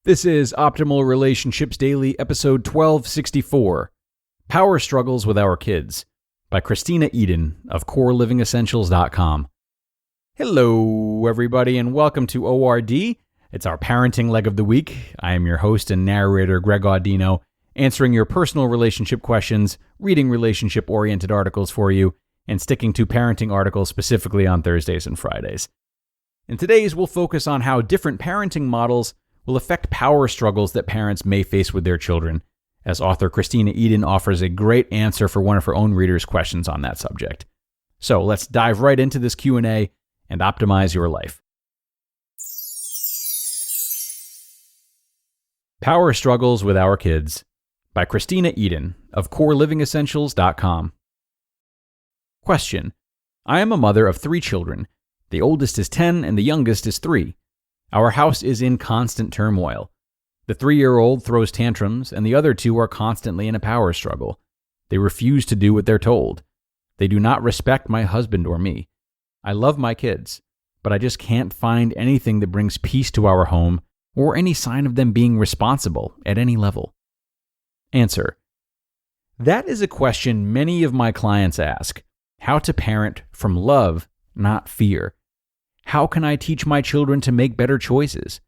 This is Optimal Relationships Daily, episode 1264, Power Struggles with Our Kids, by Kristena of CoreLivingEssentials.com. Hello, everybody, and welcome to ORD. It's our parenting leg of the week. I am your host and narrator, Greg Audino, answering your personal relationship questions, reading relationship-oriented articles for you, and sticking to parenting articles specifically on Thursdays and Fridays. In today's, we'll focus on how different parenting models will affect power struggles that parents may face with their children, as author Kristena offers a great answer for one of her own readers' questions on that subject. So let's dive right into this Q&A and optimize your life. Power Struggles with Our Kids, by Kristena of CoreLivingEssentials.com. Question: I am a mother of 3 children. The oldest is 10 and the youngest is 3. Our house is in constant turmoil. The 3-year-old throws tantrums, and the other 2 are constantly in a power struggle. They refuse to do what they're told. They do not respect my husband or me. I love my kids, but I just can't find anything that brings peace to our home or any sign of them being responsible at any level. Answer: that is a question many of my clients ask. How to parent from love, not fear. How can I teach my children to make better choices?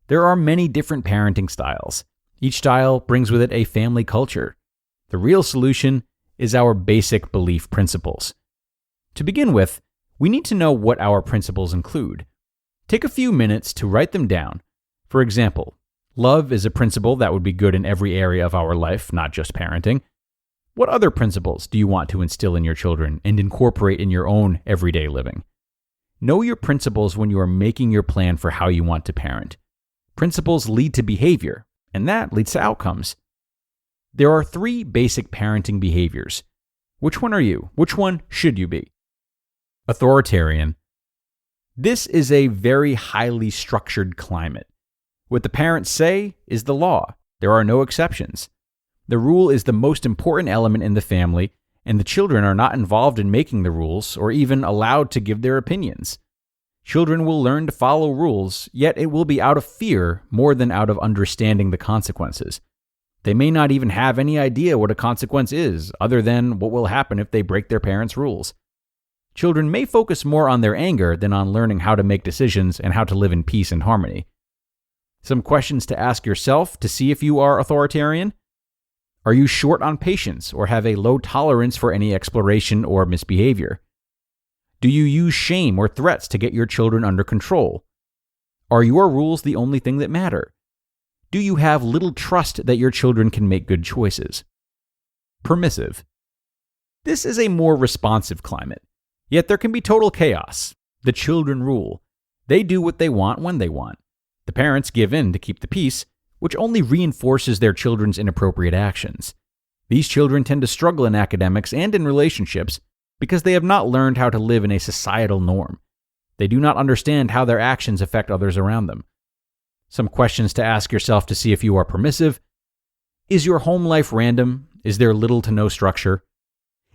There are many different parenting styles. Each style brings with it a family culture. The real solution is our basic belief principles. To begin with, we need to know what our principles include. Take a few minutes to write them down. For example, love is a principle that would be good in every area of our life, not just parenting. What other principles do you want to instill in your children and incorporate in your own everyday living? Know your principles when you are making your plan for how you want to parent. Principles lead to behavior, and that leads to outcomes. There are 3 basic parenting behaviors. Which one are you? Which one should you be? Authoritarian. This is a very highly structured climate. What the parents say is the law. There are no exceptions. The rule is the most important element in the family, and the children are not involved in making the rules or even allowed to give their opinions. Children will learn to follow rules, yet it will be out of fear more than out of understanding the consequences. They may not even have any idea what a consequence is, other than what will happen if they break their parents' rules. Children may focus more on their anger than on learning how to make decisions and how to live in peace and harmony. Some questions to ask yourself to see if you are authoritarian. Are you short on patience or have a low tolerance for any exploration or misbehavior? Do you use shame or threats to get your children under control? Are your rules the only thing that matter? Do you have little trust that your children can make good choices? Permissive. This is a more responsive climate, yet there can be total chaos. The children rule. They do what they want when they want. The parents give in to keep the peace, which only reinforces their children's inappropriate actions. These children tend to struggle in academics and in relationships because they have not learned how to live in a societal norm. They do not understand how their actions affect others around them. Some questions to ask yourself to see if you are permissive. Is your home life random? Is there little to no structure?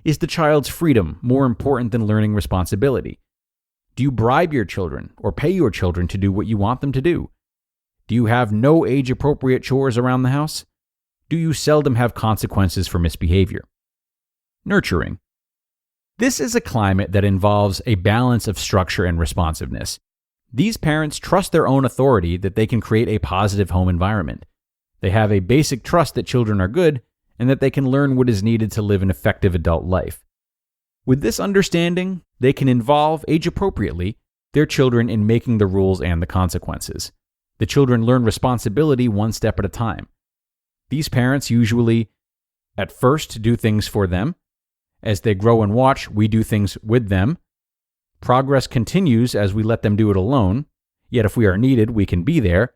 Is the child's freedom more important than learning responsibility? Do you bribe your children or pay your children to do what you want them to do? Do you have no age-appropriate chores around the house? Do you seldom have consequences for misbehavior? Nurturing. This is a climate that involves a balance of structure and responsiveness. These parents trust their own authority that they can create a positive home environment. They have a basic trust that children are good and that they can learn what is needed to live an effective adult life. With this understanding, they can involve, age-appropriately, their children in making the rules and the consequences. The children learn responsibility one step at a time. These parents usually, at first, do things for them. As they grow and watch, we do things with them. Progress continues as we let them do it alone, yet if we are needed, we can be there.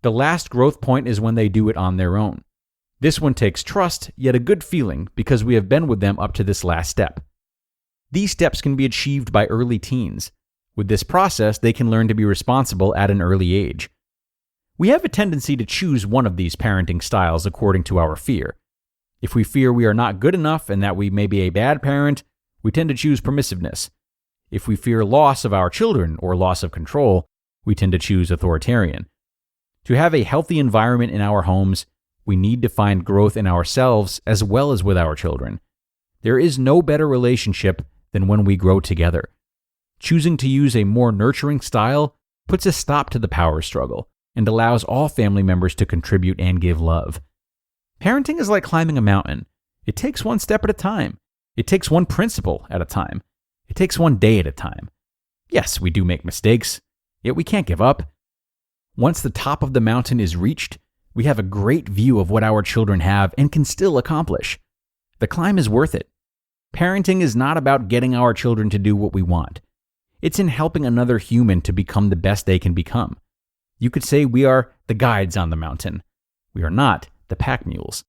The last growth point is when they do it on their own. This one takes trust, yet a good feeling, because we have been with them up to this last step. These steps can be achieved by early teens. With this process, they can learn to be responsible at an early age. We have a tendency to choose one of these parenting styles according to our fear. If we fear we are not good enough and that we may be a bad parent, we tend to choose permissiveness. If we fear loss of our children or loss of control, we tend to choose authoritarian. To have a healthy environment in our homes, we need to find growth in ourselves as well as with our children. There is no better relationship than when we grow together. Choosing to use a more nurturing style puts a stop to the power struggle and allows all family members to contribute and give love. Parenting is like climbing a mountain. It takes one step at a time. It takes one principle at a time. It takes one day at a time. Yes, we do make mistakes, yet we can't give up. Once the top of the mountain is reached, we have a great view of what our children have and can still accomplish. The climb is worth it. Parenting is not about getting our children to do what we want. It's in helping another human to become the best they can become. You could say we are the guides on the mountain. We are not the pack mules.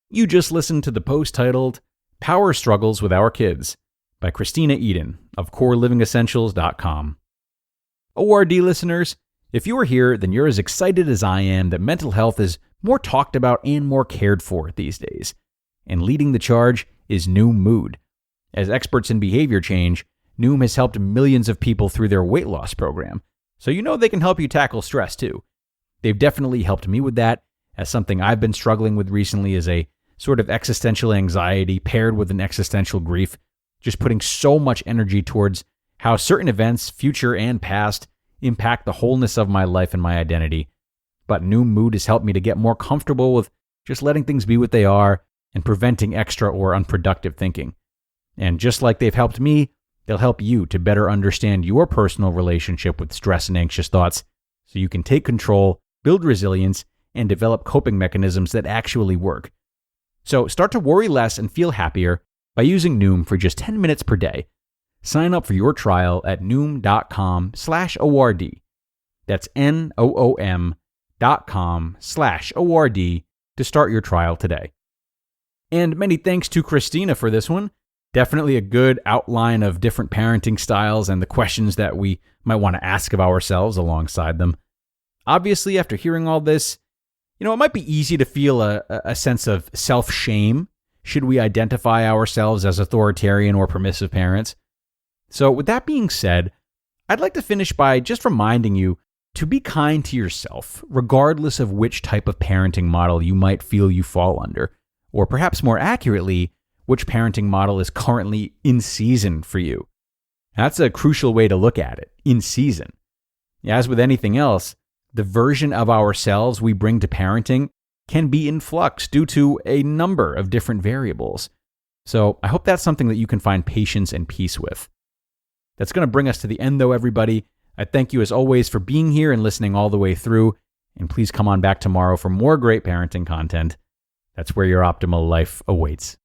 You just listened to the post titled Power Struggles with Our Kids by Kristena Eden of CoreLivingEssentials.com. ORD listeners, if you are here, then you're as excited as I am that mental health is more talked about and more cared for these days. And leading the charge is Noom Mood. As experts in behavior change, Noom has helped millions of people through their weight loss program, so you know they can help you tackle stress too. They've definitely helped me with that, as something I've been struggling with recently is a sort of existential anxiety paired with an existential grief, just putting so much energy towards how certain events, future and past, impact the wholeness of my life and my identity. But Noom Mood has helped me to get more comfortable with just letting things be what they are and preventing extra or unproductive thinking. And just like they've helped me, they'll help you to better understand your personal relationship with stress and anxious thoughts so you can take control, build resilience, and develop coping mechanisms that actually work. So start to worry less and feel happier by using Noom for just 10 minutes per day. Sign up for your trial at Noom.com/ORD. That's NOOM.com/ORD to start your trial today. And many thanks to Kristena for this one. Definitely a good outline of different parenting styles and the questions that we might want to ask of ourselves alongside them. Obviously, after hearing all this, it might be easy to feel a sense of self-shame should we identify ourselves as authoritarian or permissive parents. So with that being said, I'd like to finish by just reminding you to be kind to yourself, regardless of which type of parenting model you might feel you fall under, or perhaps more accurately, which parenting model is currently in season for you. That's a crucial way to look at it, in season. As with anything else, the version of ourselves we bring to parenting can be in flux due to a number of different variables. So I hope that's something that you can find patience and peace with. That's going to bring us to the end, though, everybody. I thank you, as always, for being here and listening all the way through. And please come on back tomorrow for more great parenting content. That's where your optimal life awaits.